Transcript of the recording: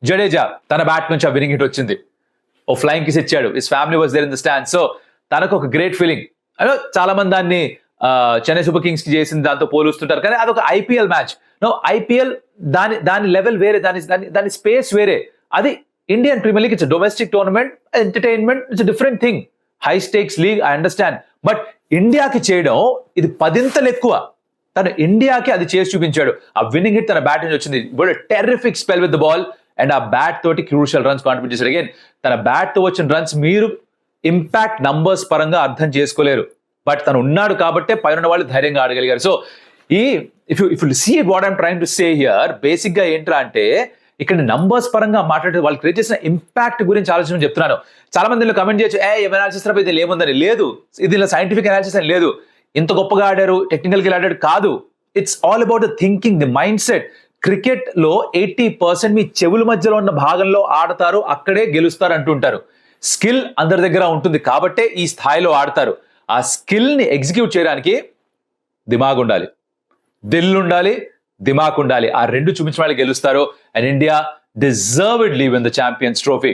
జడేజా తన బ్యాట్ నుంచి ఆ విన్నింగ్ హిట్ వచ్చింది, ఓ ఫ్లయింగ్ కిస్ ఇచ్చాడు, his family was there in the stand. So తనకు ఒక గ్రేట్ ఫీలింగ్. చాలా మంది దాన్ని చెన్నై సూపర్ కింగ్స్ కి చేసింది దాంతో పోలుస్తుంటారు, కానీ అదొక ఐపీఎల్ మ్యాచ్. ఐపీఎల్ దాని లెవెల్ వేరే, దాని స్పేస్ వేరే. అది Indian Premier League, it's domestic tournament, entertainment, it's different thing. High stakes league, I understand. But ఇండియాకి చేయడం ఇది 10 ఎక్కువ. తను ఇండియాకి అది చేసి చూపించాడు. ఆ విన్నింగ్ హిట్ తన బ్యాట్ నుంచి వచ్చింది. Terrific spell with the ball and ఆ బ్యాట్ తోటి క్రూషియల్ రన్స్ కాంట్రిబ్యూట్ చేశాడు. అగైన్ తన బ్యాట్ తో వచ్చిన రన్స్ మీరు ఇంపాక్ట్ నంబర్స్ పరంగా అర్థం చేసుకోలేరు, బట్ తను ఉన్నాడు కాబట్టే పైన వాళ్ళు ధైర్యంగా ఆడగలిగారు. So if you see what I'm trying to say here, basic గా ఏంట్రా అంటే ఇక్కడ నంబర్స్ పరంగా మాట్లాడే వాళ్ళు క్రియేట్ చేసిన ఇంపాక్ట్ గురించి ఆలోచన చెప్తున్నాను. చాలా మంది కమెంట్ చేయొచ్చు, అనాలిసిస్ ఇది ఏముందని. లేదు, ఇది ఇలా సైంటిఫిక్ అనాలిసిస్ అని లేదు. ఇంత గొప్పగా ఆడారు, టెక్నికల్ గా ఆడాడు కాదు. It's all about the thinking, the mind set. Cricket లో 80% మీ చెవుల మధ్యలో ఉన్న భాగంలో ఆడతారు, అక్కడే గెలుస్తారు అంటుంటారు. స్కిల్ అందరి దగ్గర ఉంటుంది కాబట్టే ఈ స్థాయిలో ఆడతారు. ఆ స్కిల్ ని ఎగ్జిక్యూట్ చేయడానికి దిమాగ్ ఉండాలి, దిల్ ఉండాలి, దిమాగ్ ఉండాలి. ఆ రెండు చూపించిన వాళ్ళు గెలుస్తారు. And India deservedly win the Champions trophy.